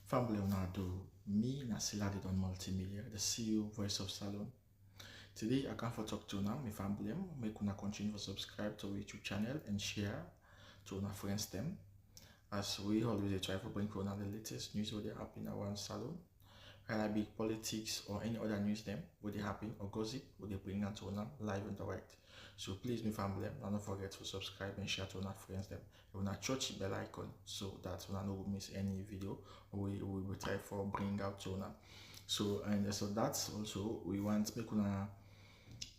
Family do me Nasila on multimedia, the CEO voice of Salon. Today I come for talk to now my family. Make una continue to subscribe to our YouTube channel and share to our friends them. As we always try to bring for the latest news what they happen around Salon. Whether it be politics or any other news them what they happen or gossip what they bring out to live and direct. So please, my family, don't forget to subscribe and share to our friends them. You want to touch the bell icon so that you don't miss any video we will try for bring out to now. So that's also we want make una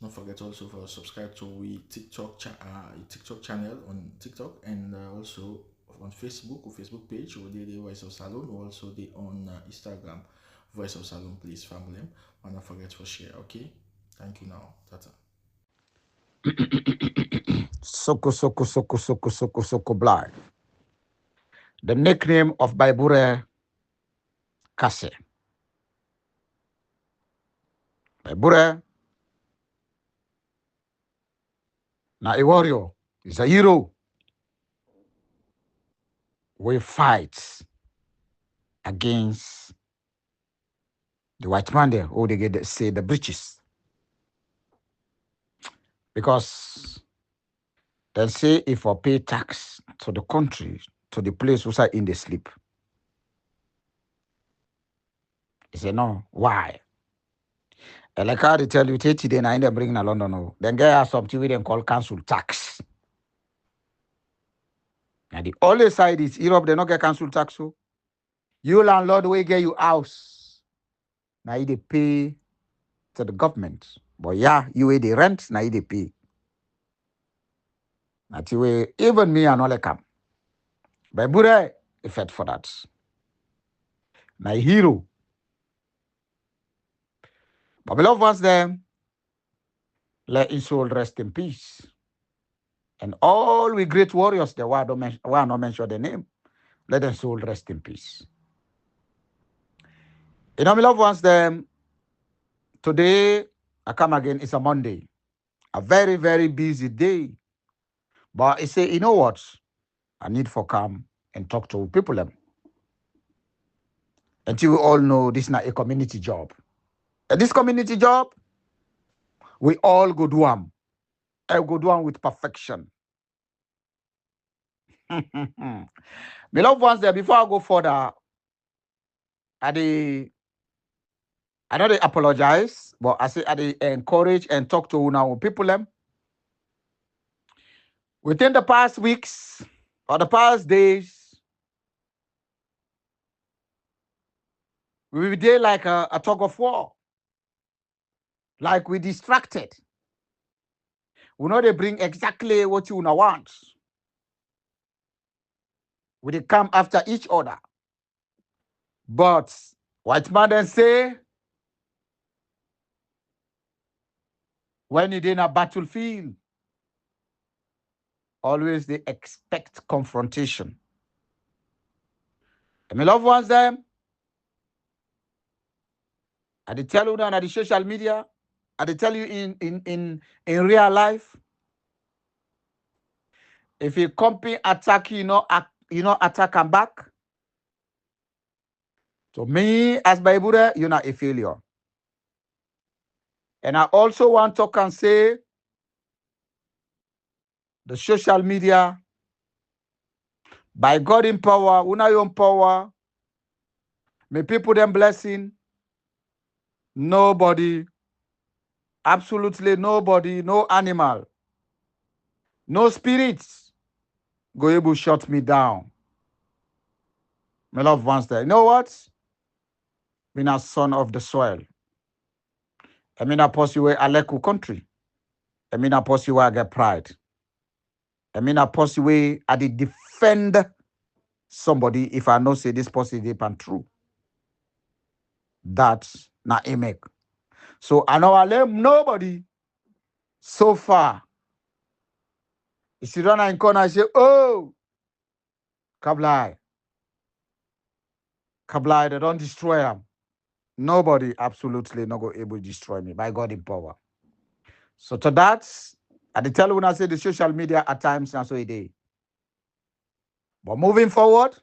don't forget also for subscribe to we TikTok channel on TikTok and also on Facebook or Facebook page or the Voice of Salon or also the on Instagram Voice of Salon, please family. And don't forget to share. Okay, thank you now. Tata. Soko Blind. The nickname of Baibure Kase. Baibure na a warrior. He's a hero. We fight against the white man there, or they say the breaches. Because they say if I pay tax to the country, to the place who are in the sleep. He say, no, why? And like how they tell you, today I end up bringing a London. No. Then get us something we then call council tax. And the only side is Europe, they don't get council tax. So you landlord will get you house. Now they pay to the government. But yeah, you pay the rent, now they pay. That's way even me and all come. But Bure, effect for that. Now hero. But beloved ones them, let his soul rest in peace. And all we great warriors, the why not mention the name, let them soul rest in peace. You know, my loved ones, them today I come again. It's a Monday, a very very busy day. But I say, you know what? I need for come and talk to people them. Until we all know this is not a community job. And this community job, we all go do them. I go do them with perfection. My loved ones there, before I go further, I know they apologize, but I say I encourage and talk to now people them. Within the past weeks or the past days, we did like a tug of war. Like we distracted. We know they bring exactly what you want. We they come after each other. But white man then say, when you're in a battlefield, always they expect confrontation. And my loved ones them, I they tell you now on the social media, I they tell you in real life, if a company attack you know attack and back. So me as Baibure, you're not a failure. And I also want to can say the social media, by God in power, una your power, may people them blessing. Nobody, absolutely nobody, no animal, no spirits go able to shut me down. My loved ones there. You know what? I'm a son of the soil. I'm in a posse where I like country. I'm in a posse where I get pride. I'm in a posse where I defend somebody if I know say this posse deep and true. That's not a make. So I know I let nobody so far. If you run in corner and say, oh, Kablai, they don't destroy them. Nobody absolutely not go able to destroy me by God in power. So to that, I tell you when I say the social media at times and so it is. But moving forward,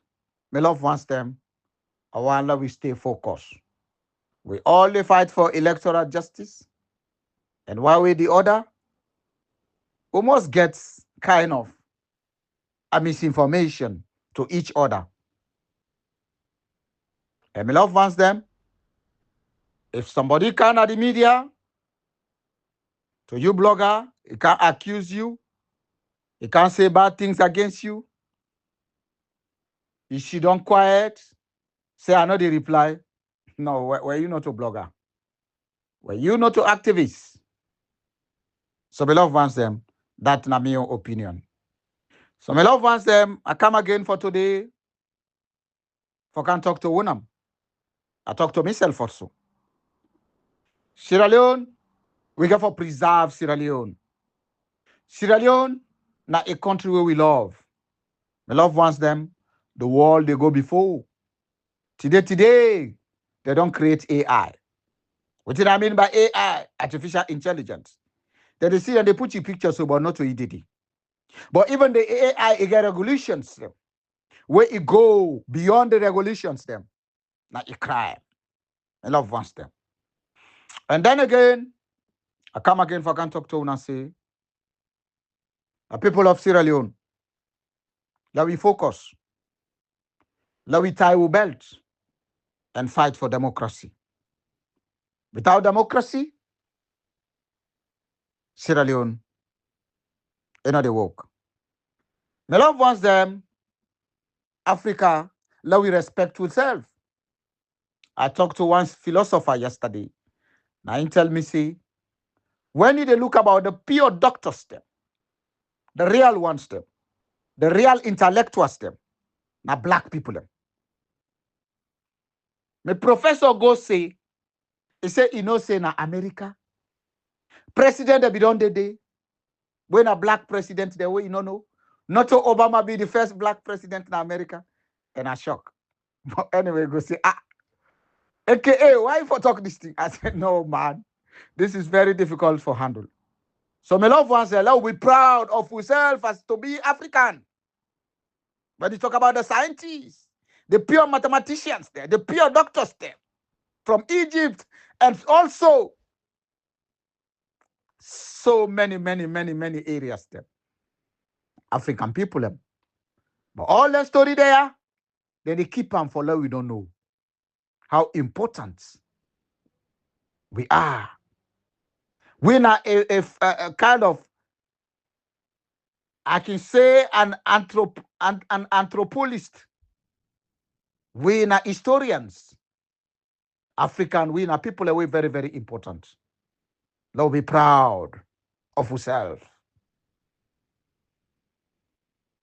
my love wants them. I want that we stay focused. We only fight for electoral justice. And one way or the other, we must get kind of a misinformation to each other. And my love wants them. If somebody can at the media, to you blogger, he can accuse you, he can say bad things against you. You should don't quiet, say I know the reply. No, were you not a blogger? Were you not an activist? So my love wants them. That's not my opinion. So my love wants them. I come again for today. For can talk to Wunam. I talk to myself also. Sierra Leone, we got for preserve Sierra Leone. Sierra Leone, not a country where we love. My love wants them. The world they go before. Today, they don't create AI. What do I mean by AI? Artificial intelligence. They see and they put you pictures, but not to EDD. But even the AI, it get regulations them. Where it go beyond the regulations them. Now it crime. I love wants them. And then again, I come again for can talk to and say, the people of Sierra Leone, let we focus. Let we tie our belt and fight for democracy. Without democracy, Sierra Leone, they know they work. My love wants them, Africa, let we respect ourselves. I talked to one philosopher yesterday. Now he tell me, see, when they look about the pure doctors them, the real ones them, the real intellectuals them, now black people them. My professor go say, he say, you know, say na America, president they be done the day, when a black president the way you know, not to Obama be the first black president in America, and I shock. But anyway, go say, AKA, why for talk this thing? I said, no, man, this is very difficult for handle. So my loved ones, let we proud of ourselves as to be African. When you talk about the scientists, the pure mathematicians there, the pure doctors there, from Egypt, and also so many areas there. African people them. But all the story there, then they keep them for love we don't know. How important we are. We're not a kind of, I can say an anthropologist. We're not historians. African, we are people are very important. Let's be proud of ourselves.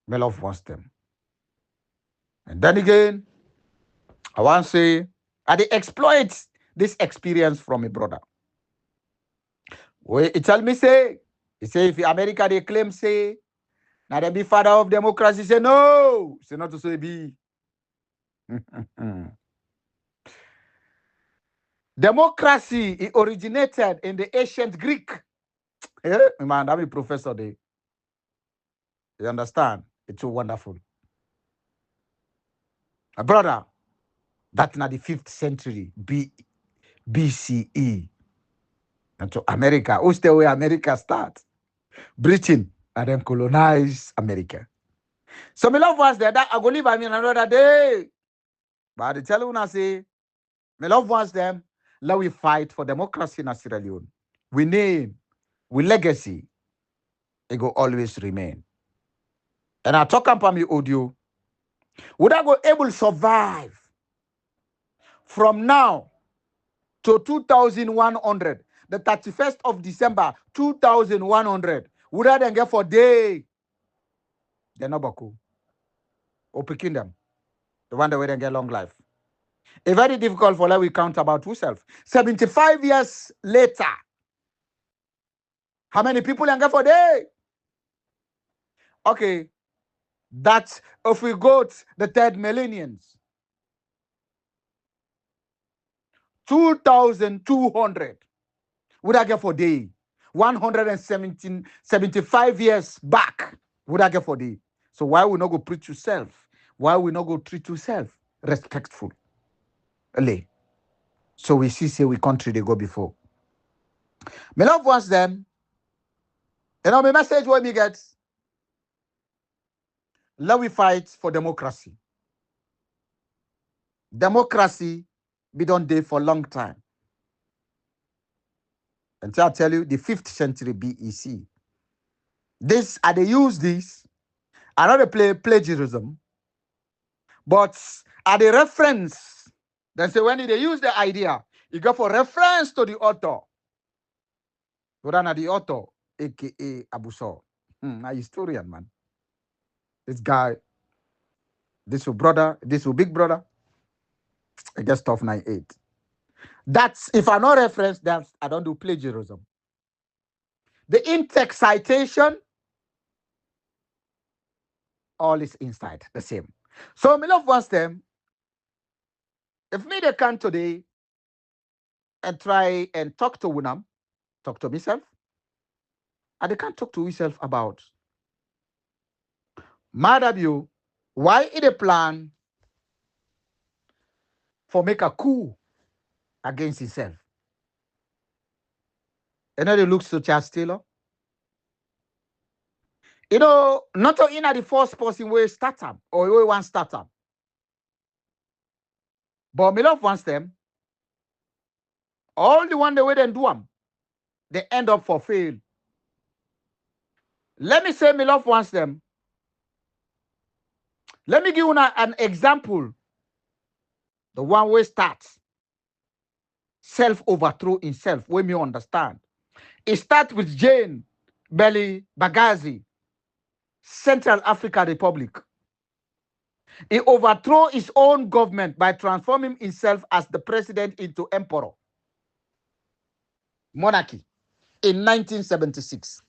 My love wants them. And then again, I want to say, I they exploit this experience from a brother. He tell me, say, he say, if America they claim, say, now they be father of democracy, say, no, say not to say be. Democracy it originated in the ancient Greek. Man, I'm a professor there. You understand? It's so wonderful. My brother, that's not the 5th century BCE. And to America, who's the way America starts? Britain and then colonize America. So my love was there that I go live I mean another day. But I tell you when I say, my love was them, let we fight for democracy in Sierra Leone. We name, we legacy, it will always remain. And I talk about me audio. Would I go able to survive from now to 2100, the 31st of December 2100? Would I then get for day? They're not Baku. Or picking them. The one that we then get long life. It's very difficult for that we count about ourselves. 75 years later, how many people can get for day? Okay, that's if we go to the 3rd millenniums. 2,200 would I get for day? 175 years back would I get for day? So why we not go preach yourself? Why we not go treat yourself respectful? Lay. So we see, say, we country they go before. Me love ones them. You know, my message what me get. Let we fight for democracy. Democracy be done day for a long time. Until I tell you, the 5th century BEC. This, I they use this. I know they play plagiarism, but at the reference, then say when they use the idea, you go for reference to the author. Whether the author, aka Abuso. A historian, man. This guy, this will brother, this will big brother. I guess tough 98. That's if I no reference, then I don't do plagiarism. The in-text citation, all is inside the same. So me love wants them. If me they can today and try and talk to Wunam, talk to myself, and they can't talk to myself about Madabio, why it a plan for make a coup against himself. And then they look to Charles Taylor. You know, not only the first person where start up or where one start up. But me love wants them. All the one the way they do them, they end up for fail. Let me say me love wants them. Let me give you an example. The one way starts self-overthrow himself, where me understand. It starts with Jane Belly Bagazi, Central African Republic. He overthrew his own government by transforming himself as the president into emperor. Monarchy in 1976.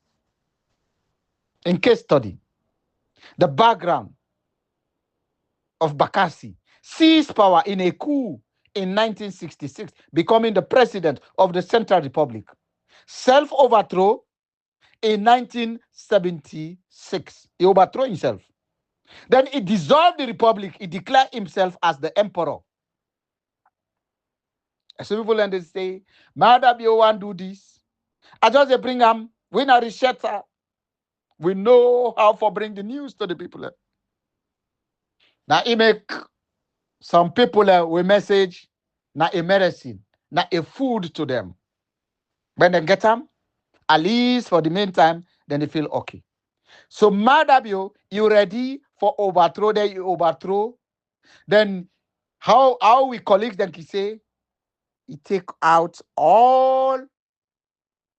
In case study, the background of Bakassi seized power in a coup in 1966, becoming the president of the Central Republic. Self-overthrow in 1976. He overthrew himself. Then he dissolved the republic. He declared himself as the emperor. So people and they say, Madam, you want to do this? I just bring them. We not researcher. We know how to bring the news to the people. Now he make some people with message, not a medicine, not a food to them. When they get them, at least for the meantime, then they feel okay. So Madabio, you ready for overthrow? Then you overthrow. Then how we colleagues then can say, he take out all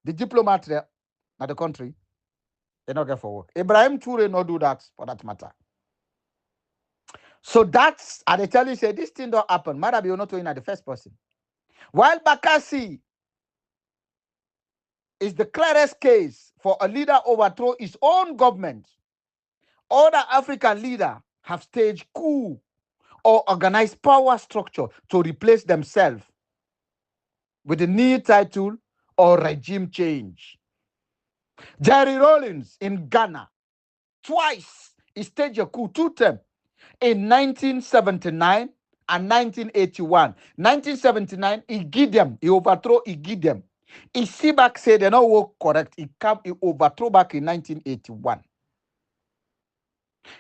the diplomats there at the country. They not get for work. Ibrahim Toure not do that for that matter. So that's, and they tell you, say, this thing don't happen. Madabio not doing at the first person. While Bakassi is the clearest case for a leader overthrow his own government, other African leaders have staged coup or organized power structure to replace themselves with a new title or regime change. Jerry Rawlings in Ghana, twice he staged a coup, 2 times, in 1979 and 1981. 1979, he give them, he overthrow, he give them. He see back, say they not work correct. He overthrow back in 1981.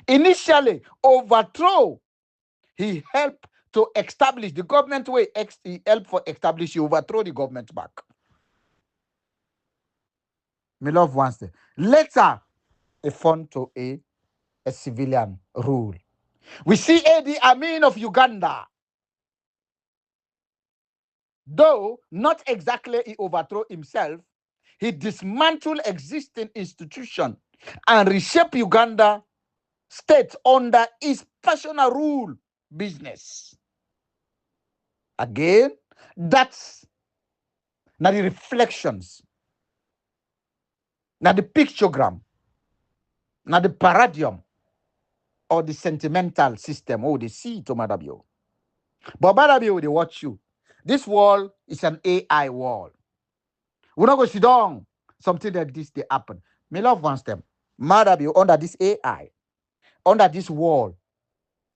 Initially, overthrow, he helped to establish the government way. He helped for establish, he overthrow the government back. Me love once there. Later, a fund to a civilian rule. We see Idi Amin of Uganda. Though not exactly he overthrow himself, he dismantled existing institutions and reshape Uganda state under his personal rule business. Again, that's now the reflections, now the pictogram, now the paradigm or the sentimental system. Oh, they see to Madabio. But Madabio, they watch you. This wall is an AI wall. We're not going to sit down. Something like this, they happen. Me love wants them. Madabio, under this AI, under this wall,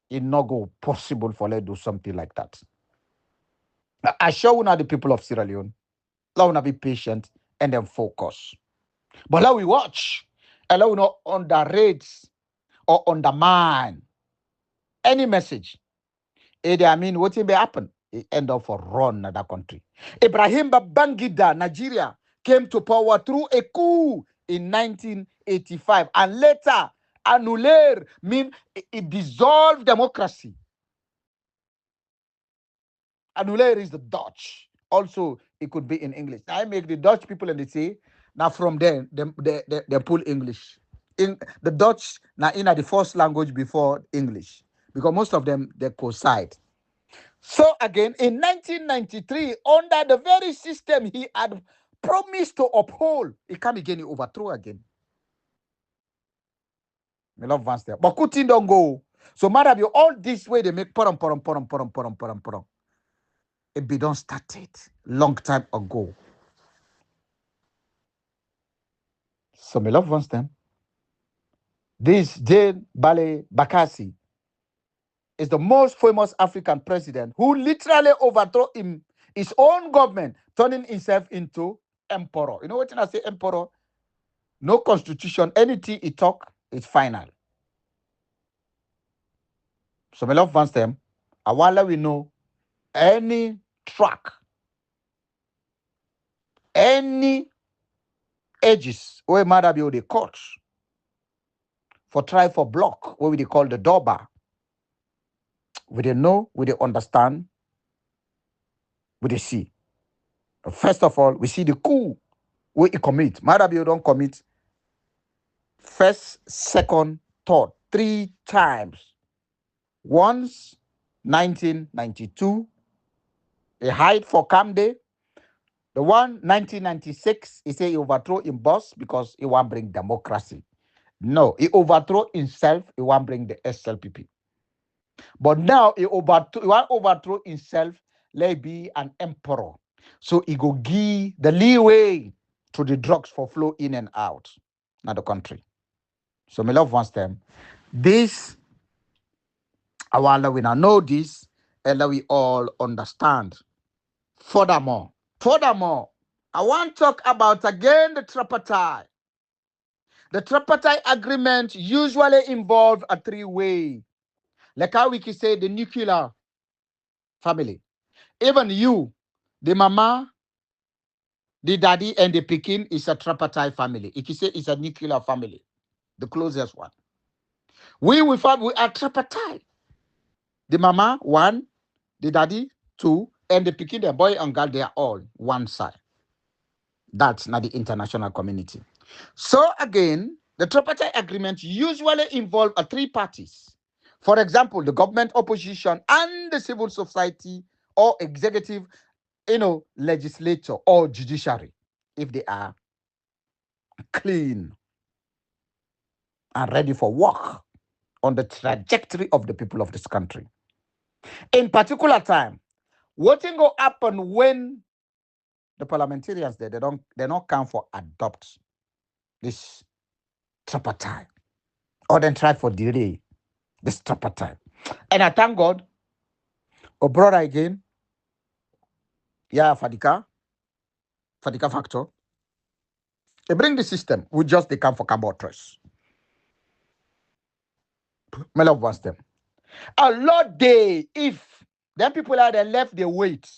it not go possible for them to do something like that. I show you now the people of Sierra Leone. Let us be patient and then focus. But let we watch. And let we not underrate or undermine any message. I mean, what will happen? It end up for run at that country. Ibrahim Babangida, Nigeria, came to power through a coup in 1985 and later annuler mean it dissolved democracy. Annuler is the Dutch. Also, it could be in English. I make the Dutch people and they say, now from there, they pull English. In the Dutch, now in the first language before English, because most of them they coincide. So again, in 1993, under the very system he had promised to uphold, he can't again overthrow again. Me love Vance there. But Putin don't go. So matter of all this way they make porum. It be done started long time ago. So me love Vance them. This Jane Bale Bakassi is the most famous African president who literally overthrew his own government, turning himself into emperor. You know what I say, emperor? No constitution, anything he talk is final. So me love Vance them. I want we know any track, any edges where matter be the courts for try for block, what we call the door bar. We don't know, we don't understand, we don't see. First of all, we see the coup where he commit. Matter be don't commit first, second, third, 3 times. Once 1992, a hide for Camp Day. The one 1996, he say he overthrow him boss because he want bring democracy. No, he overthrow himself, he want bring the SLPP. But now he want overthrow himself, let be an emperor. So he go give the leeway to the drugs for flow in and out now the country. So me love wants them. This, our we now know this, and we all understand. Furthermore, I want to talk about again the tripartite. The tripartite agreement usually involve a 3-way. Like how we can say the nuclear family. Even you, the mama, the daddy, and the Pekin is a tripartite family. If you say it's a nuclear family, the closest one. We are tripartite. The mama, 1, the daddy, 2, and the Pekin, the boy and girl, they are all one side. That's not the international community. So again, the tripartite agreement usually involve 3 parties. For example, the government, opposition, and the civil society or executive, legislature or judiciary, if they are clean and ready for work on the trajectory of the people of this country. In particular time, what thing will happen when the parliamentarians they don't come for adopt this tripartite or then try for delay this tripartite. And I thank God, brother again, yeah, Fadika factor. They bring the system. We just they come for carbon trust. My love wants them. A lot day if then people are there left they wait.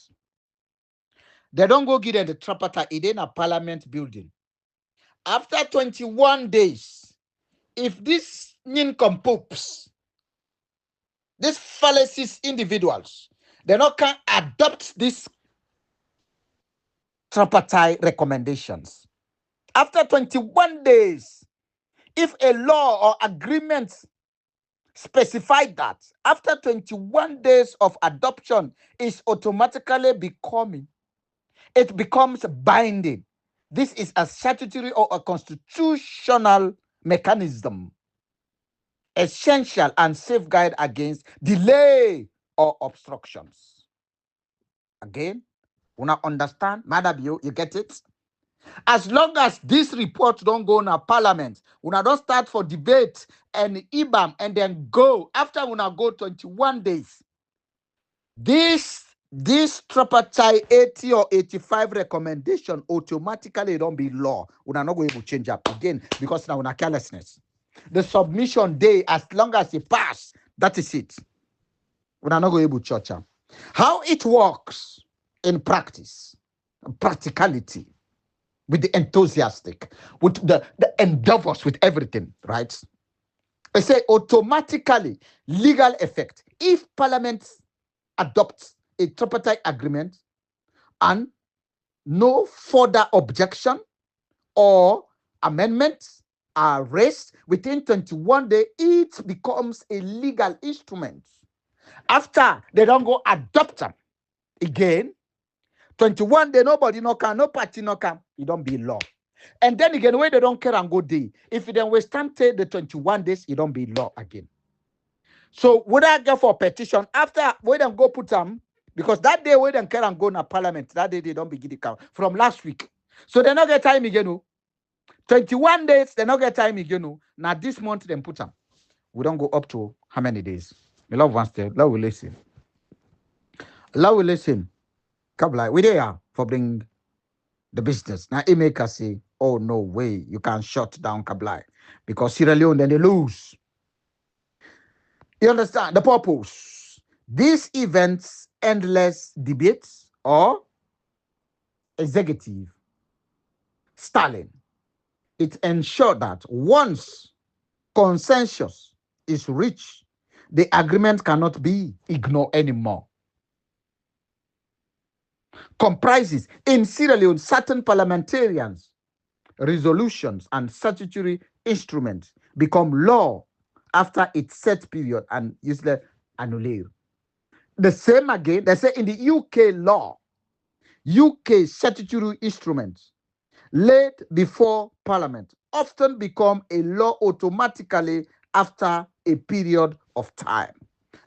They don't go get the tripartite in a parliament building. After 21 days, if this nincompoops, these fallacies individuals, they not can adopt this tripartite recommendations. After 21 days, if a law or agreement specified that after 21 days of adoption is automatically it becomes binding. This is a statutory or a constitutional mechanism essential and safeguard against delay or obstructions. Again, you now understand, Madam, you get it? As long as this report don't go in a parliament, we don't start for debate and IBAM and then go. After we now go 21 days, this this tripartite 80 or 85 recommendation automatically don't be law. We are not going to change up again because now we are carelessness. The submission day, as long as it pass, that is it. We are not going to church up. How it works in practice, practicality, with the enthusiastic, with the endeavors, with everything, right? I say automatically legal effect if Parliament adopts a tripartite agreement and no further objection or amendments are raised within 21 days, it becomes a legal instrument. After they don't go adopt them again, 21 days, nobody no can, no party no can, it don't be law. And then again, where they don't care and go day, if you then withstand the 21 days, it don't be law again. So would I go for petition after we don't go put them, because that day we don't care and go na parliament, that day they don't begin the count from last week. So they not get time again. No. 21 days, they not get time again. No. Now this month they put them. We don't go up to how many days? We love one step. Love will listen. Love will listen. Kabla, we there for bring the business. Now it make us say, oh no way, you can shut down Kabla. Because Sierra Leone then they lose. You understand the purpose? These events, endless debates or executive stalling. It ensures that once consensus is reached, the agreement cannot be ignored anymore. Comprises in Sierra Leone certain parliamentarians, resolutions, and statutory instruments become law after its set period and usually annulled. The same again, they say in the UK law, UK statutory instruments laid before Parliament often become a law automatically after a period of time.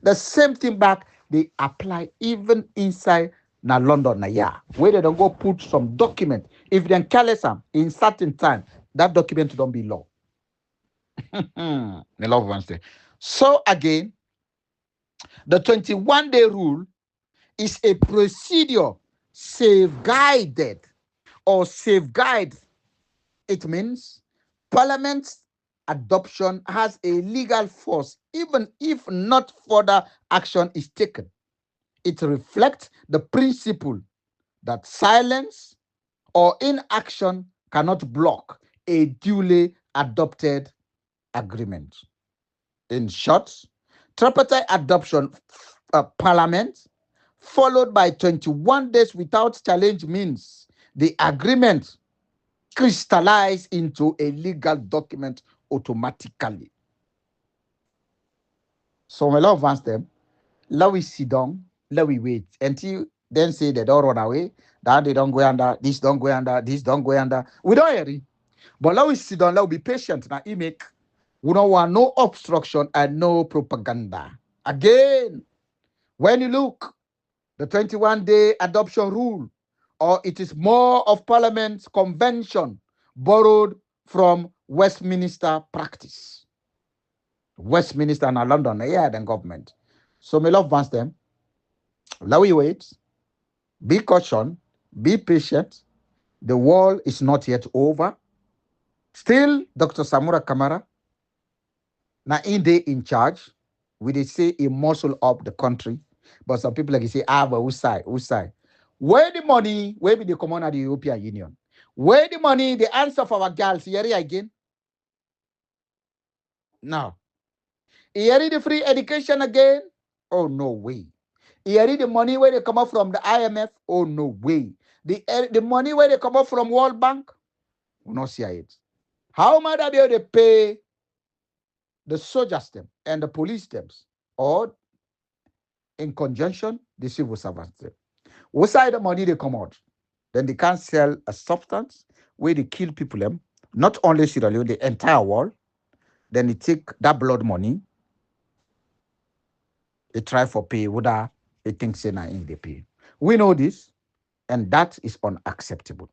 The same thing back, they apply even inside na London na yeah, where they don't go put some document. If they careless them in certain time, that document don't be law. The love ones there. So again, the 21-day rule is a procedure safeguarded or safeguard. It means Parliament's adoption has a legal force even if not further action is taken. It reflects the principle that silence or inaction cannot block a duly adopted agreement. In short, tripartite adoption Parliament followed by 21 days without challenge means the agreement crystallized into a legal document automatically. So my love wants them, let we sit down, let we wait until then say they don't run away, that they don't go under, this don't go under, this don't go under. We don't hear it. But let we sit down, let we be patient. Now, we don't want no obstruction and no propaganda. Again, when you look, the 21-day adoption rule, or it is more of Parliament's convention borrowed from Westminster practice. Westminster and London, yeah, the government. So my love wants them. Let we wait. Be caution. Be patient. The war is not yet over. Still, Dr. Samura Kamara, now in charge, we they say he muscle up the country. But some people like say, but whose side? Whose side? Where the money, where be the common of the European Union? Where the money, the answer for our girls, here again? No. Here the free education again? Oh, no way. Here the money where they come up from the IMF? Oh, no way. The money where they come up from World Bank? We not see it. How much are they pay the soldiers them and the police them? Or in conjunction, the civil servants them? What side the money they come out? Then they can't sell a substance where they kill people them. Not only Sierra Leone, the entire world. Then they take that blood money. They try for pay whether they think say na in they pay. We know this, and that is unacceptable.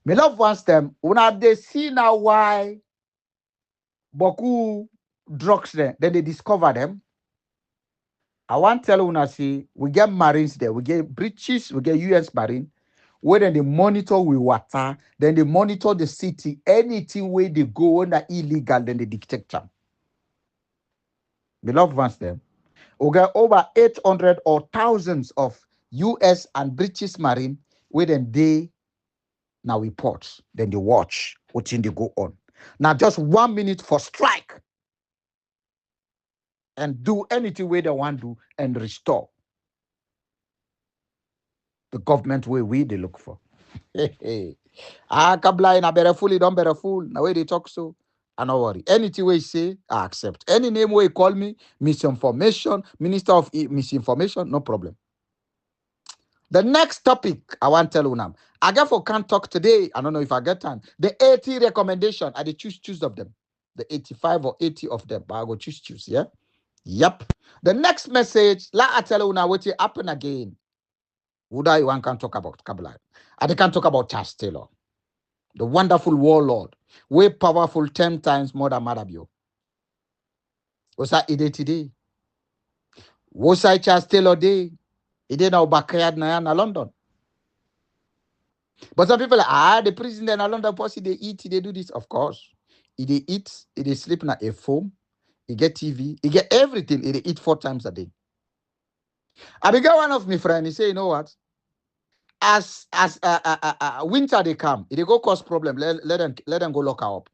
My love wants them when they see now why Boku drugs them, then they discover them. I want to tell una see we get marines there, we get British, we get US Marine. Where then they monitor with water, then they monitor the city. Anything where they go on that illegal, then they detect them. Beloved ones them. We get over 800 or thousands of US and British Marine where then they now report, then they watch what thing they go on. Now just 1 minute for strike and do anything where they want to and restore the government way we they look for. Kabla na better fool, don't better fool. Now way they talk so. I no worry. Anything we say, I accept. Any name we call me, misinformation, minister of misinformation, no problem. The next topic I want to tell you now. I get for can't talk today. I don't know if I get time. The 80 recommendation, I choose of them. The 85 or 80 of them, but I go choose. Yeah. Yep. The next message, I tell you now what will happen again. Would I one can talk about Kabbalah? I can talk about Charles Taylor, the wonderful warlord, way powerful 10 times more than Marabio. Was that ide today? Was I Charles Taylor day? He did now backyard na London. But some people are the prison in London posse they eat, they do this. Of course. They eat, they sleep in a foam, he get TV, he get everything, they eat 4 times a day. I began one of my friends, he say, you know what? As winter they come, they go cause problem. Let them go lock her up.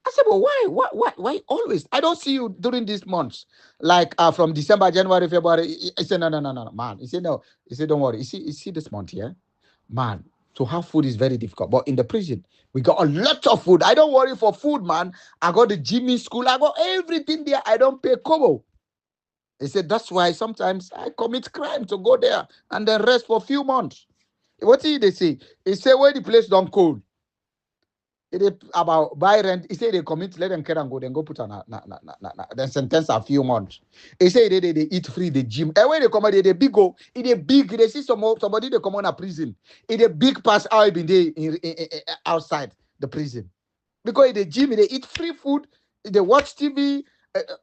I said, but why always? I don't see you during these months, like from December, January, February. He said, no, man. He said, no. He said, don't worry. You see this month here, man. To have food is very difficult. But in the prison, we got a lot of food. I don't worry for food, man. I got the gym in school. I got everything there. I don't pay kobo. He said, that's why sometimes I commit crime to go there and then rest for a few months. What did they say? He said, where the place don't cold. It about buy rent. He said they commit, let them carry and go, then go put on then sentence a few months. He said they eat free the gym. And when they come out, they big go, it a big, they see somebody they come on a prison. It a big pass out been there outside the prison. Because the gym, they eat free food, they watch TV,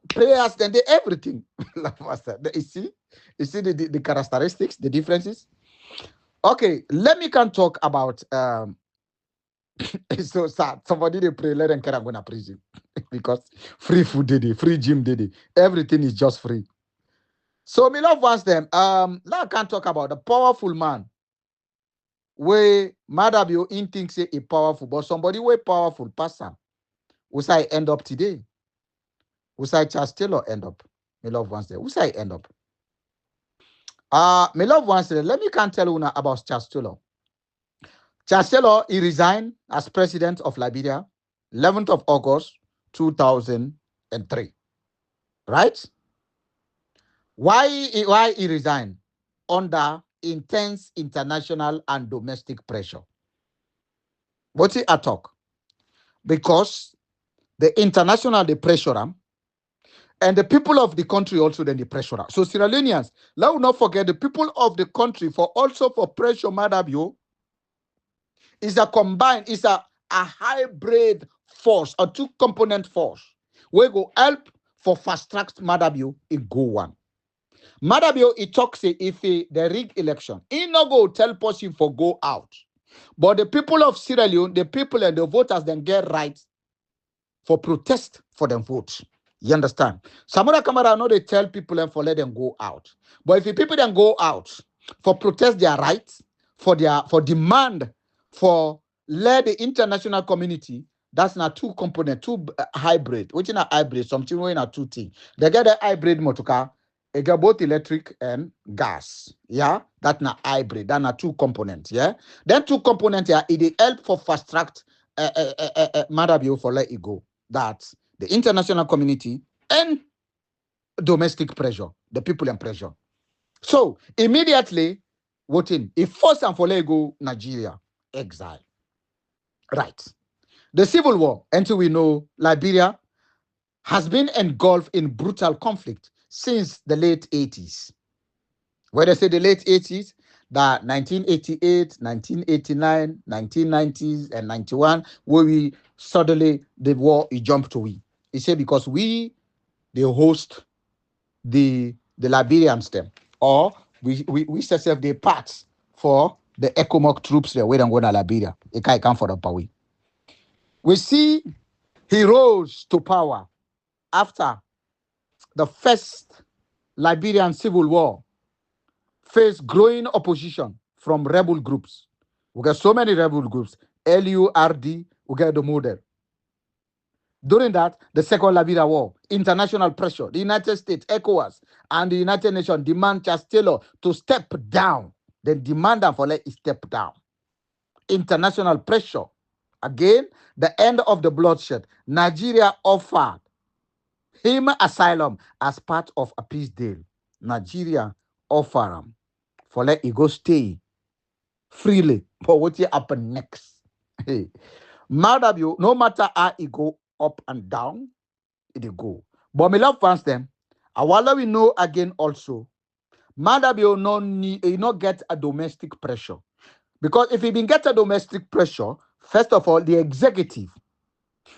prayers, then they everything. You see the characteristics, the differences. Okay, let me can talk about it's so sad. Somebody they pray, let them carry and go to prison. Because free food did it, free gym did it. Everything is just free. So me love wants them. Now I can talk about the powerful man. Where Madabio in thinks say a powerful, but somebody way powerful person. Who say end up today? Who say Charles Taylor end up? Me love wants them. Who say end up? Me love wants them. Let me can tell you now about Charles Taylor. Charles Taylor, he resigned as president of Liberia, 11th of August, 2003. Right? Why he resigned? Under intense international and domestic pressure. What's it at talk? Because the international, they pressure him, and the people of the country also then they pressure him. So Sierra Leoneans, let us not forget the people of the country for pressure Madabio is a combined, is a hybrid force, a 2-component force. We go help for fast track Madabio, it go one. Madabio, it talks if the rig election, he no go tell person for go out. But the people of Sierra Leone, the people and the voters then get rights for protest for them votes. You understand? Samura Kamara know they tell people and for let them go out. But if the people then go out for protest their rights, for demand, for let the international community, that's not 2 component, 2 hybrid. Which is a hybrid, something way not 2 things. They get a hybrid motorcar, they get both electric and gas. Yeah, that's not hybrid, that's not 2 components. Yeah, then 2 components, yeah, it help for fast track Madabio for let it go. That's the international community and domestic pressure, the people and pressure. So immediately, voting, if force and for let go Nigeria, exile. Right. The civil war, until we know Liberia, has been engulfed in brutal conflict since the late 80s. When I say the late 80s, that 1988, 1989, 1990s, and 91, where we suddenly the war jumped to we. He said because we they host the the Liberians them, or we set up the parts for the ECOMOG troops there. We don't go to Liberia. It can't come for the power. We see he rose to power after the first Liberian civil war faced growing opposition from rebel groups. We got so many rebel groups. LURD, we got the model. During that, the Second Liberia War, international pressure, the United States, ECOWAS, and the United Nations demand Charles Taylor to step down. They demand for let it step down. International pressure. Again, the end of the bloodshed. Nigeria offered him asylum as part of a peace deal. Nigeria offered him for let he go stay freely. But what will happen next? Hey, Madabio, no matter how he go up and down, it go. But me love fans them. And while we know again also, Madabio no need he not get a domestic pressure. Because if he been get a domestic pressure, first of all, the executive,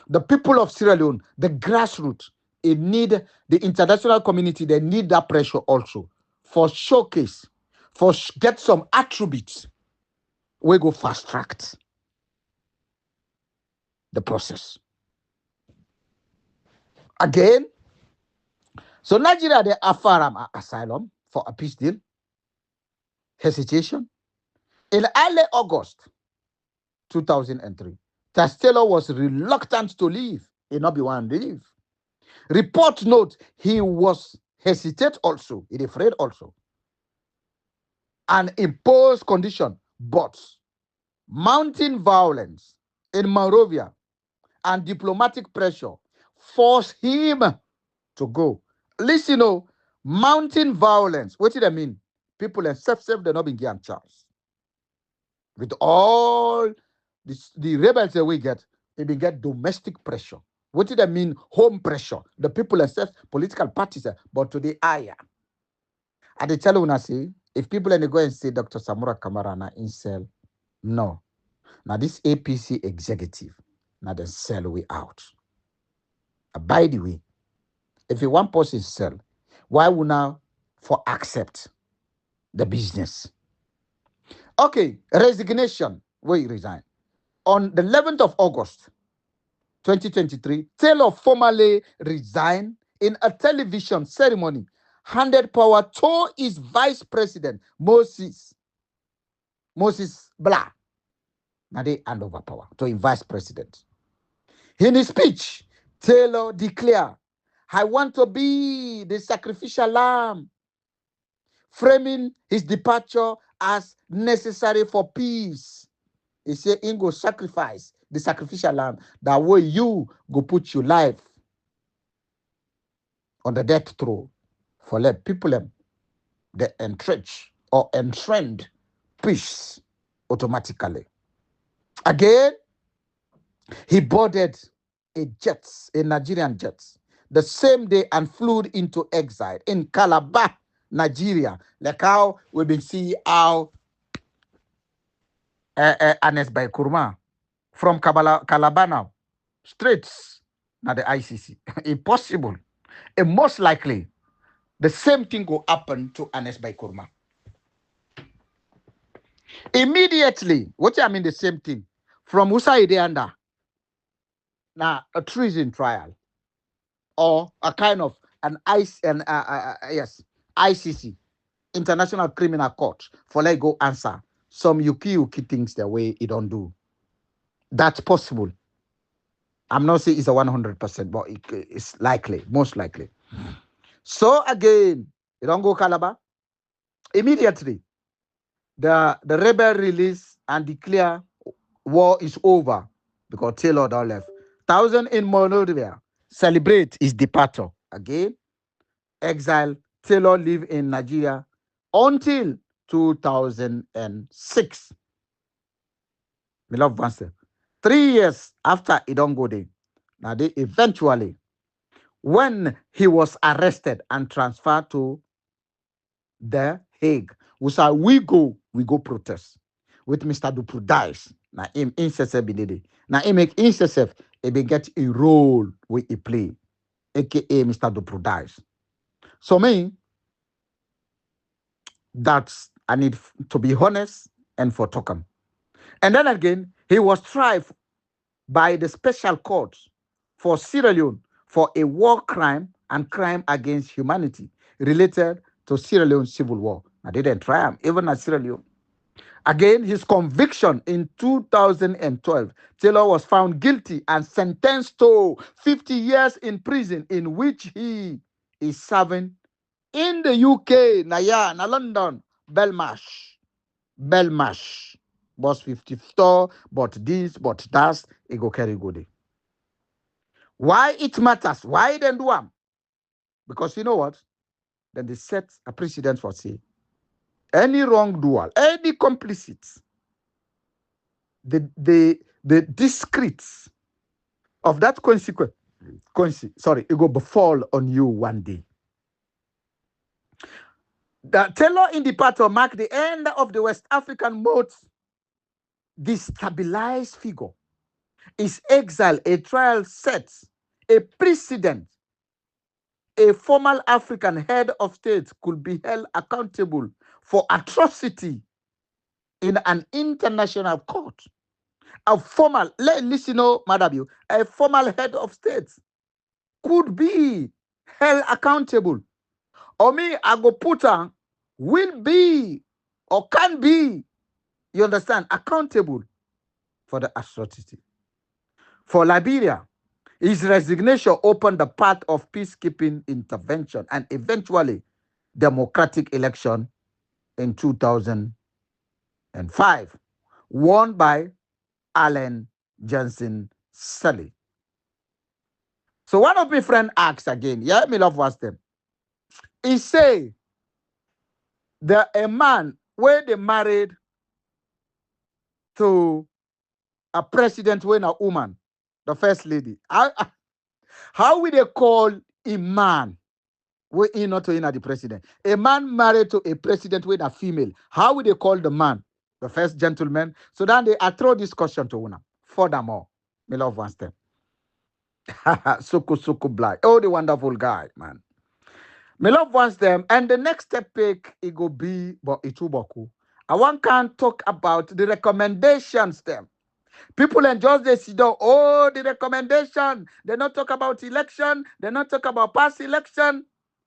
the people of Sierra Leone, the grassroots, it need the international community, they need that pressure also for showcase, for get some attributes. We go fast tracked the process. Again, so Nigeria, they offer asylum for a peace deal. Hesitation. In early August 2003, Taylor was reluctant to leave. He not be one to leave. Report note, he was hesitate also. He afraid also. And imposed condition, but mounting violence in Monrovia and diplomatic pressure forced him to go. Listen, mountain violence. What did I mean? People and self they're not being given chance. With all the rebels that we get, they will get domestic pressure. What did I mean? Home pressure. The people and self political parties, but to the higher. And they tell you when I say, if people and go and say Dr. Samura Kamara na in cell, no. Now this APC executive, now they sell we out. By the way, if you one person sell, why would now for accept the business? Okay, resignation. We resign. On the 11th of August, 2023, Taylor formally resigned in a television ceremony, handed power to his vice president, Moses Blah. Now they hand over power to his vice president. In his speech, Taylor declared, I want to be the sacrificial lamb, framing his departure as necessary for peace. He said, he go sacrifice the sacrificial lamb. That way you go put your life on the death throw for let people they entrench or entrend peace automatically. Again, he boarded a Nigerian jet, the same day and flew into exile in Calabar, Nigeria. Like how we've been seeing how Ernest Koroma from Calabar now, straight now the ICC. Impossible. And most likely, the same thing will happen to Ernest Koroma. Immediately, what I mean the same thing, from Usaide under now a treason trial or a kind of an ICC, International Criminal Court, for let go answer some yuki things the way it don't do. That's possible. I'm not saying it's a 100%, but it's likely, most likely. So again, it don't go Calabar. Immediately, the rebel release and declare war is over because Taylor don't left. 1,000 in Monrovia celebrate his departure. Again, exile, Taylor live in Nigeria until 2006. Me love Vance. 3 years after he don't go there. Now they eventually, when he was arrested and transferred to the Hague, we say we go protest with Mr. Dupudice. Now him incessant be there. Now he make incessant he be get a role with he play, aka Mr. Dupudice. So me, That's I need to be honest and for Tokam. And then again, he was tried by the special court for Sierra Leone for a war crime and crime against humanity related to Sierra Leone civil war. I didn't try him, even at Sierra Leone. Again, his conviction in 2012, Taylor was found guilty and sentenced to 50 years in prison, in which he is serving in the UK, Naya, na London, Belmarsh. Belmarsh. Boss 54, but this, but that, it go carry good. Why it matters? Why then do am? Because you know what? Then they set a precedent for say any wrongdoer, any complicit, the discreet of that consequence, it will befall on you one day. The Taylor in the part mark the end of the West African most destabilized figure. His exile, a trial sets a precedent. A formal African head of state could be held accountable for atrocity in an international court. A formal, listen, madam, a formal head of state could be held accountable. Or me, I go put on, will be or can be, you understand, accountable for the atrocity. For Liberia, his resignation opened the path of peacekeeping intervention and eventually democratic election in 2005, won by Allen Johnson Sirleaf. So one of my friends asks again, yeah, me love was them. He say that a man where they married to a president when a woman, the first lady. How will they call a man when he not in the president? A man married to a president with a female. How will they call the man? The first gentleman. So then they throw this question to una. Furthermore, me love one step. Suku Black. Oh, the wonderful guy, man. Me love wants them. And the next step pick, it go be but ituboku. I want can talk about the recommendations them. People enjoy they sit down. Oh, the recommendation. They not talk about election. They not talk about past election.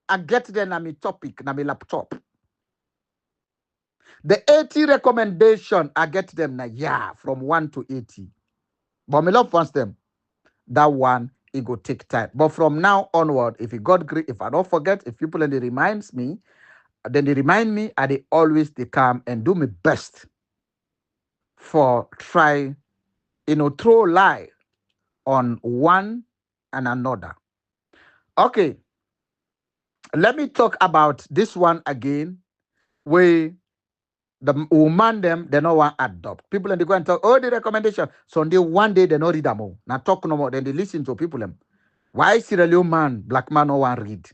I get them na me topic, na me laptop. The 80 recommendation, I get them na from 1 to 80. But me love wants them. That one, it go take time. But from now onward, if it got great, if I don't forget, if people and they reminds me, then they remind me, and they always they come and do my best for try, throw light on one and another. Okay, let me talk about this one again, where the woman them they don't want adopt. People and they go and talk, oh, the recommendation. So they one day they not read them all. Now talk no more. Then they listen to people them. Why Sierra Leone man, black man no one read?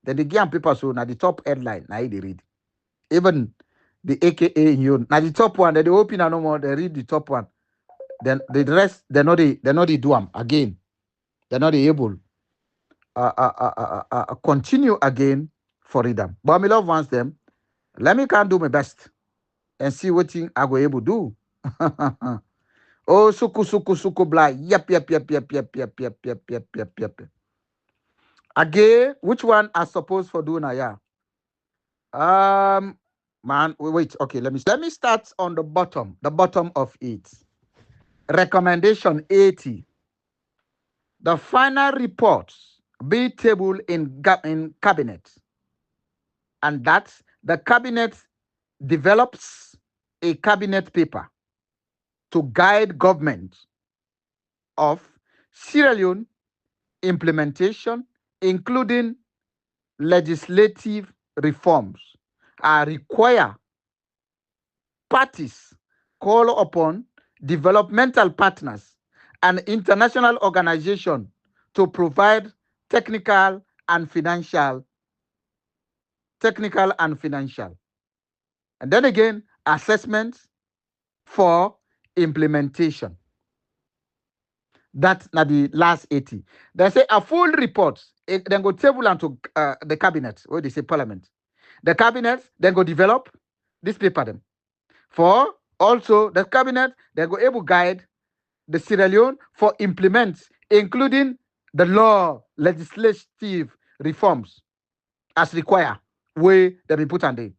Then they give people so now the top headline, now they read. Even the AKA in you. Now the top one, they open no more, they read the top one. Then the rest, they not do them again. They're not able continue again for reading. But me love wants them. Let me can do my best and see what thing I go able do. Oh, suku blah. Yep. Again, which one I supposed for doing now? Man, wait. Okay, let me start on the bottom of it. Recommendation 80. The final reports be tabled in cabinet, and that the cabinet develops a cabinet paper to guide government of Sierra Leone implementation, including legislative reforms, are require parties call upon developmental partners and international organizations to provide technical and financial. And then again, assessments for implementation. That's not the last 80. They say a full report, then go table onto the cabinet, where they say parliament. The cabinet then go develop this paper them. For also the cabinet they go able guide the Sierra Leone for implement, including the law legislative reforms as required, where they be put on there.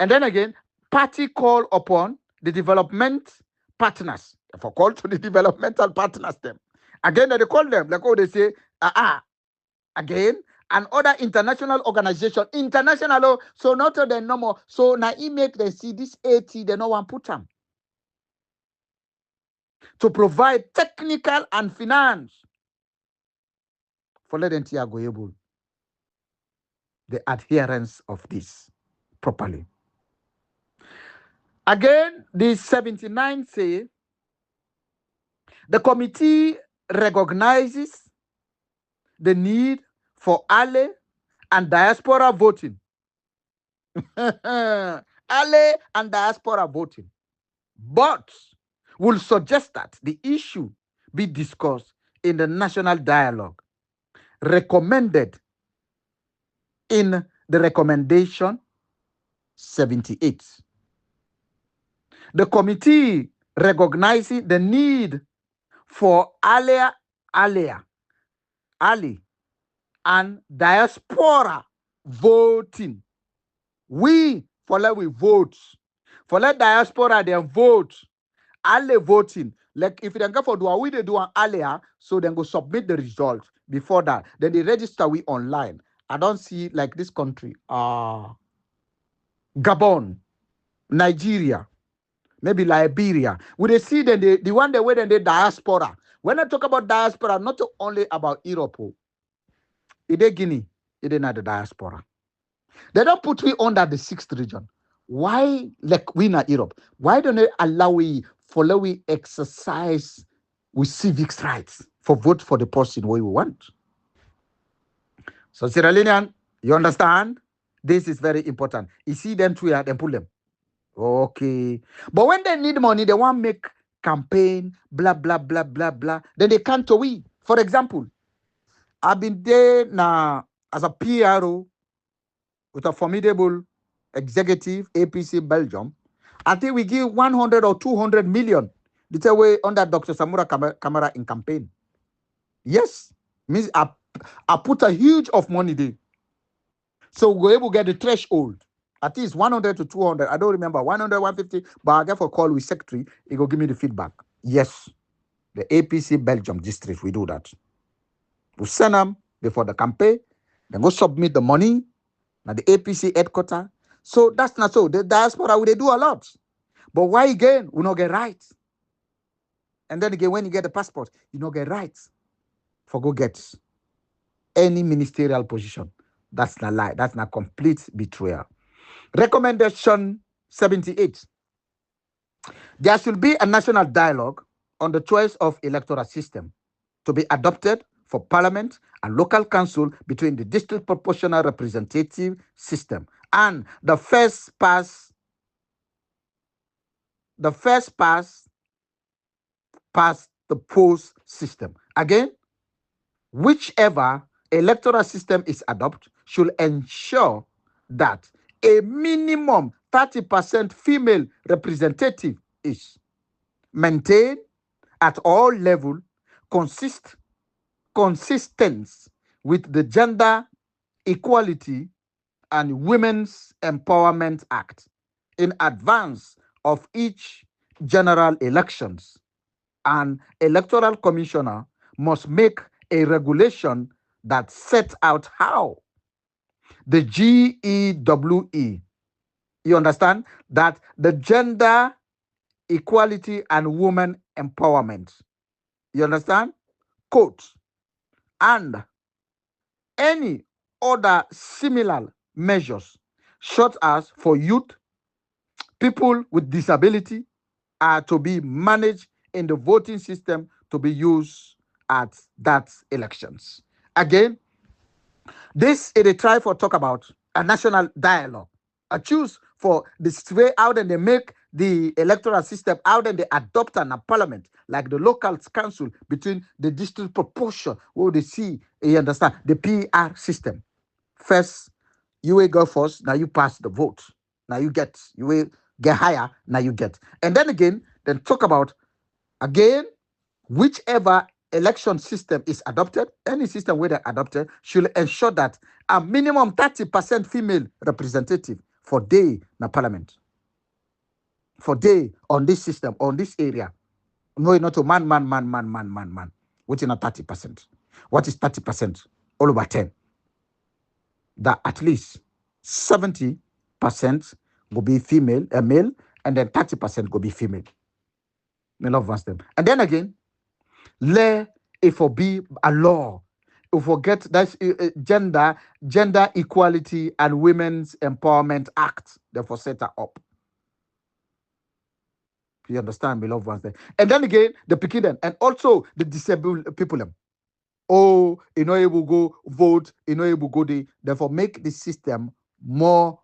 And then again, party call upon the development partners. For call to the developmental partners them. Again, they call them, like how they say, again, and other international organization, international, so not the normal. So now he make them see this 80, they no one put them to provide technical and finance for let them go able the adherence of this properly. Again, the 79 say the committee recognizes the need for ally and diaspora voting. Ally and diaspora voting, but will suggest that the issue be discussed in the national dialogue recommended in the recommendation 78. The committee recognizing the need for ally and diaspora voting. We for let we vote. For let diaspora then vote. Ally voting. Like if they go for do we they do an earlier, so then go submit the result before that. Then they register we online. I don't see like this country. Gabon, Nigeria, maybe Liberia. We they see then the one they wait and the diaspora. When I talk about diaspora, not only about Europe. It is Guinea, it is not the diaspora. They don't put we under the 6th region. Why, like we in Europe, why don't they allow we follow we exercise with civics rights for vote for the person we want? So Sierra Leonean, you understand? This is very important. You see them two here, then pull them. Okay. But when they need money, they want to make campaign, blah, blah, blah, blah, blah. Then they can't we. For example, I've been there now as a PRO with a formidable executive, APC Belgium. I think we give 100 or 200 million the way under Dr. Samura Kamara in campaign. Yes, means I put a huge of money there. So we're able to get the threshold. At least 100 to 200. I don't remember, 100, 150, but I get for call with secretary, he go give me the feedback. Yes, the APC Belgium district, we do that. We send them before the campaign, then go submit the money at the APC headquarters. So that's not so. The diaspora, they do a lot. But why again? We not get rights. And then again, when you get the passport, you not get rights for go get any ministerial position. That's not lie. That's not complete betrayal. Recommendation 78. There should be a national dialogue on the choice of electoral system to be adopted for parliament and local council between the district proportional representative system and the first past the post system. Again, whichever electoral system is adopted should ensure that a minimum 30% female representative is maintained at all levels, consistent with the Gender Equality and Women's Empowerment Act in advance of each general elections. An electoral commissioner must make a regulation that sets out how the GEWE, you understand, that the Gender Equality and Women Empowerment, you understand, quote, and any other similar measures, such as for youth, people with disability, are to be managed in the voting system to be used at that elections. Again, this is a try for talk about a national dialogue. I choose for this way out and they make the electoral system out and they adopt a parliament, like the local council between the district proportion, where they see, you understand, the PR system. First You will go first, now you pass the vote. Now you will get higher, now you get. And then again, then talk about again, whichever election system is adopted, any system where they adopted should ensure that a minimum 30% female representative for day na parliament. For day on this system, on this area. No, not to man. Which is not 30%. What is 30%? All over 10. That at least 70% will be female, a male, and then 30% will be female. Me love them. And then again, let it for be a law. You forget that's gender equality and women's empowerment act. Therefore, set her up. You understand, beloved ones there. And then again, the picking them, and also the disabled people them. Oh, you know, able go vote, you know, able go there. Therefore, make the system more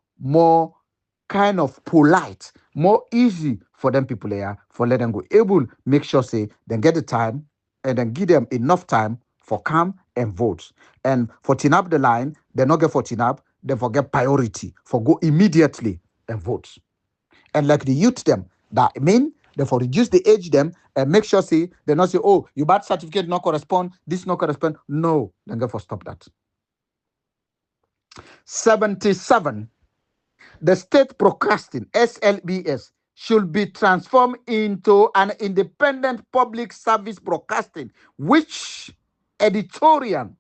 kind of polite, more easy for them people there, for let them go able, make sure say then get the time and then give them enough time for come and vote. And for tin up the line, they not get for tin up, they forget priority for go immediately and vote. And like the youth them, that mean therefore reduce the age them and make sure say they not say, oh, your birth certificate not correspond, this not correspond. No, then go for stop that. 77. The state broadcasting SLBS should be transformed into an independent public service broadcasting, which editorial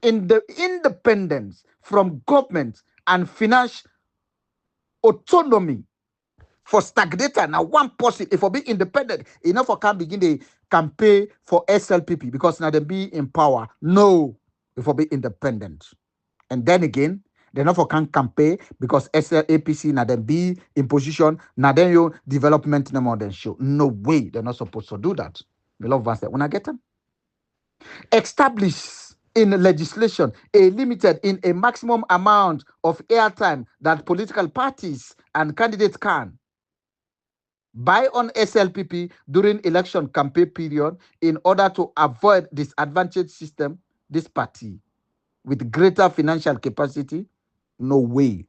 in the independence from government and financial autonomy for stagnator now one person if for be independent enough for can begin the campaign for SLPP because now they be in power. No, if for be independent. And then again, they not for can campaign because APC now then be in position now then your development no more than show. No way, they're not supposed to do that. We love us that when I get them. Establish in legislation a limited in a maximum amount of airtime that political parties and candidates can buy on SLPP during election campaign period in order to avoid disadvantaged system, this party with greater financial capacity, no way,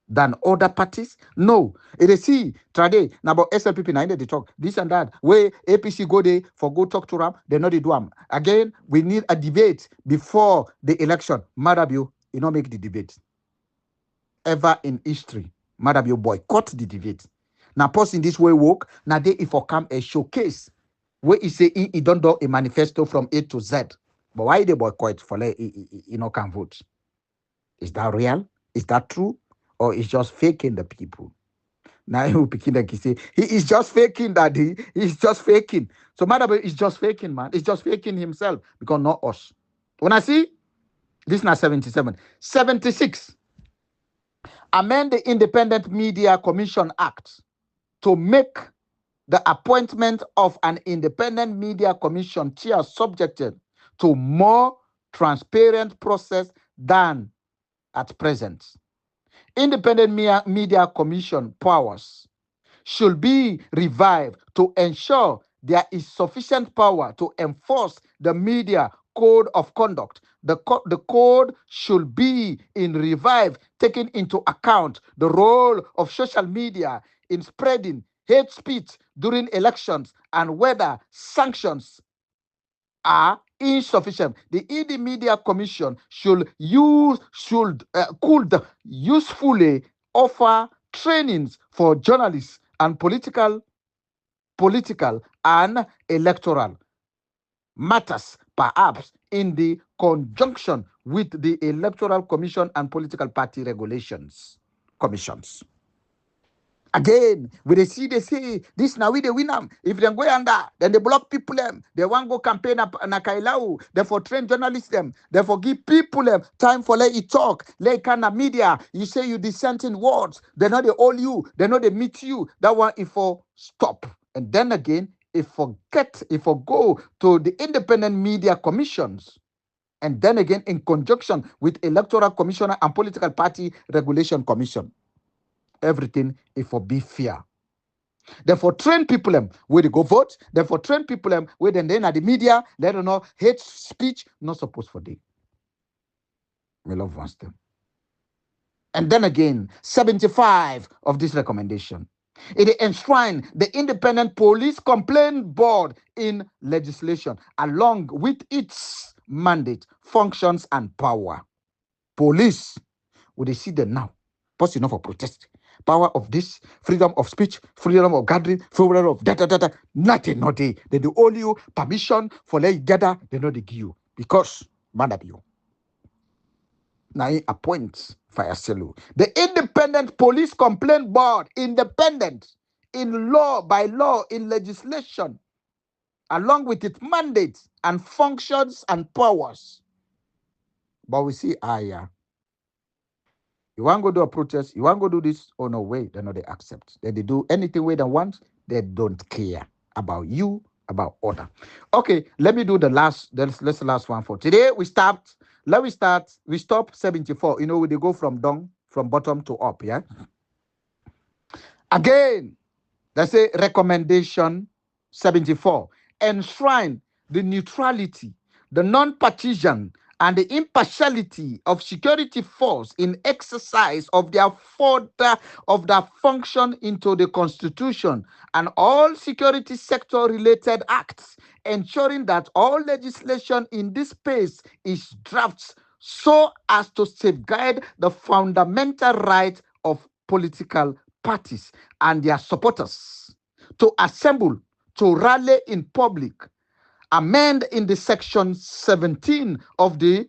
than other parties. No. It is see, trade, now about SLPP, now they talk, this and that, where APC go there for go talk to them, they know they do them. Again, we need a debate before the election. Madabio, you know, make the debate. Ever in history, Madabio boycott the debate. Now, post in this way work. Now, they if I come a showcase where he say he don't do a manifesto from A to Z. But why they boycott for like he no can vote? Is that real? Is that true? Or is just faking the people? Now he will begin like he say he is just faking that he's just faking. So Madam is just faking, man. It's just faking himself because not us. When I see this is not 77, 76. Amend the Independent Media Commission Act to make the appointment of an independent media commission chair subjected to more transparent process than at present. Independent media commission powers should be revived to ensure there is sufficient power to enforce the media code of conduct. The code should be in revive, taking into account the role of social media in spreading hate speech during elections and whether sanctions are insufficient. The ED Media Commission could usefully offer trainings for journalists and political and electoral matters, perhaps in the conjunction with the Electoral Commission and political party regulations commissions. Again, we they say this now we they win them. If they go under, then they block people them. They want go campaign na Kailau. Therefore train journalists them. Therefore give people them time for let it talk. Let kind of media. You say you dissenting words. They know they all you. They know they meet you. That one if for stop. And then again, if for go to the independent media commissions. And then again in conjunction with electoral commissioner and political party regulation commission. Everything if for be fair. Therefore, train people where they go vote. Therefore, train people where then at the media, let them know hate speech not supposed for them. We love once them. And then again, 75 of this recommendation. It enshrines the Independent Police Complaint Board in legislation, along with its mandate, functions, and power. Police, would they see them now? Post enough for protest. Power of this, freedom of speech, freedom of gathering, freedom of data. Nothing, not they. They do owe you permission for let you gather, they know they give you. Because, man of you. Now he appoints Fire Selu. The Independent Police Complaint Board, independent in law, by law, in legislation, along with its mandates and functions and powers. But we see, yeah. You want to go do a protest, you want to go do this, oh no way, they know they accept. They do anything way they want, they don't care about you, about order. Okay, let me do the last one for today. We stop 74. You know, they go from down, from bottom to up, yeah? Again, that's a recommendation 74. Enshrine the neutrality, the non-partisan, and the impartiality of security force in exercise of their function into the Constitution and all security sector related acts, ensuring that all legislation in this space is drafted so as to safeguard the fundamental right of political parties and their supporters to assemble, to rally in public, amend in the section 17 of the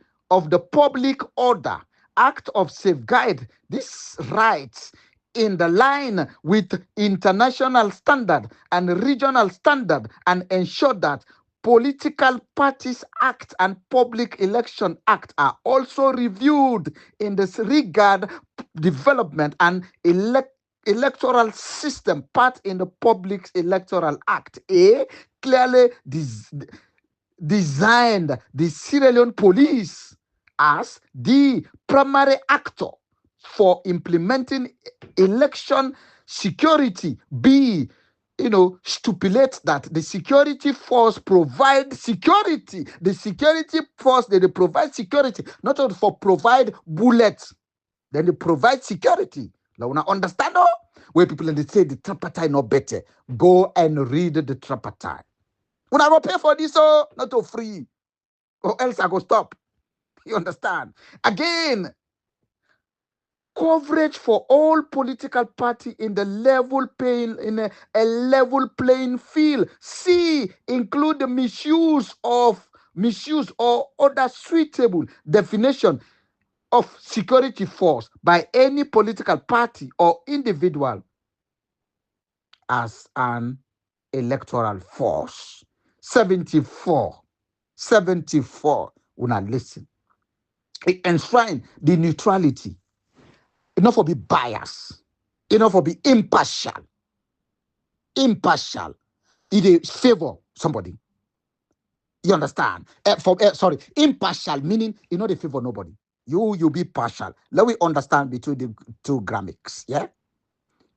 Public Order Act of Safeguard these rights in the line with international standard and regional standard, and ensure that Political Parties Act and Public Election Act are also reviewed in this regard, development and electoral system part in the Public Electoral Act. Clearly designed the Sierra Leone police as the primary actor for implementing election security. Stipulate that the security force provide security. The security force, they provide security, not only for provide bullets, then they provide security. Now, when I understand where people in the say the Tripartite not better, go and read the Tripartite. When I go pay for this, not to free, or else I go stop. You understand? Again, coverage for all political party in the level level playing field. C, include the misuse or other suitable definition of security force by any political party or individual as an electoral force. 74. Una listen. It enshrine the neutrality. Enough for be biased. Enough for be impartial. It favor somebody. You understand? Impartial meaning they favor nobody. You be partial. Let me understand between the two grammatics. Yeah?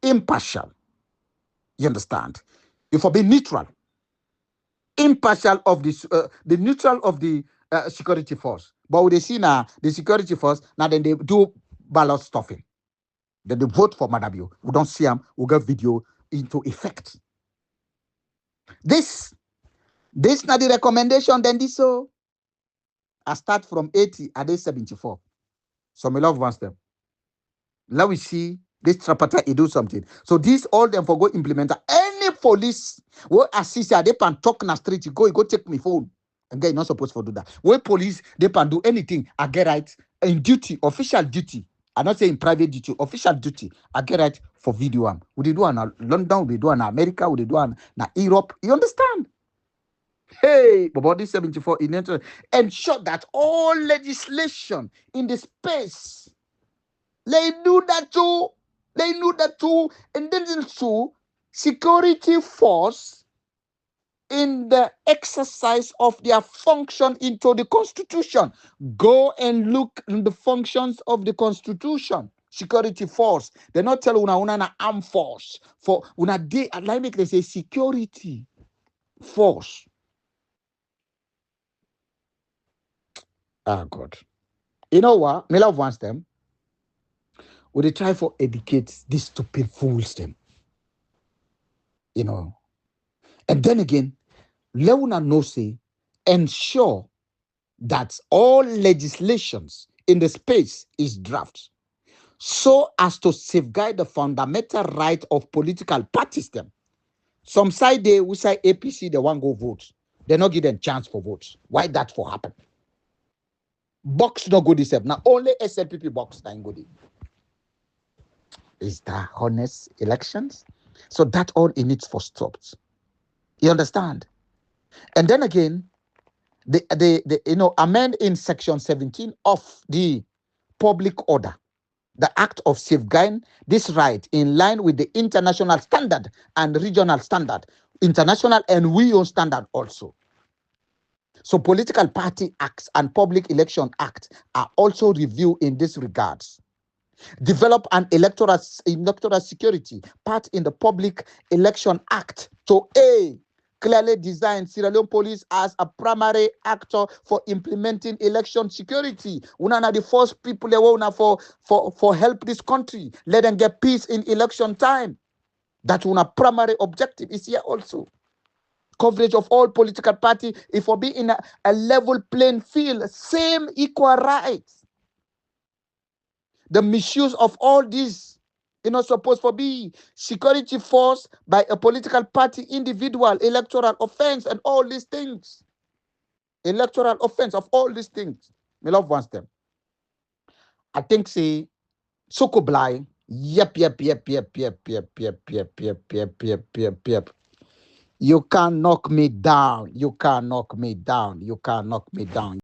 Impartial. You understand? You for be neutral. Impartial of this, the neutral of the security force. But what they see now, the security force, now then they do ballot stuffing. Then they vote for Madabio. We don't see them, we get video into effect. This now the recommendation, then this I start from 80 at 74. So my love wants them. Let we see this Tripartite do something. So these all them for go implement. Any police will assist they can talk in the street. You go take my phone. Again, you're not supposed to do that. When police, they can do anything. I get right in duty, official duty. I'm not saying private duty, official duty. I get right for video. Would they do in London? Would they do in America? Would they do in Europe? You understand? Hey, about this 74 in ensure that all legislation in the space, they do that too. And then too, security force in the exercise of their function into the Constitution. Go and look in the functions of the Constitution. Security force. They not tell una armed force. For una they like they say security force. Ah, God. You know what? My love wants them. we dey try for educate these stupid fools them. And then again, let una know say, ensure that all legislations in the space is draft so as to safeguard the fundamental right of political parties them. Some side they we say APC they want go vote. They not give them chance for votes. Why that for happen? Box not good itself. Now only SLPP box not good. Is that honest elections? So that all it needs for stopped. You understand? And then again, the amend in section 17 of the public order, the act of safeguarding this right in line with the international standard and regional standard, international and we own standard also. So political party acts and public election act are also reviewed in this regards. Develop an electoral security part in the Public Election Act to clearly design Sierra Leone police as a primary actor for implementing election security. Una na the first people they want for help this country. Let them get peace in election time. That una primary objective is here also. Coverage of all political parties, if we be in a level playing field, same equal rights. The misuse of all these, supposed to be security force by a political party, individual, electoral offense, and all these things. Electoral offense of all these things. My love wants them. I think say Soko Blai. Yep. You can't knock me down. You can't knock me down. You can't knock me down.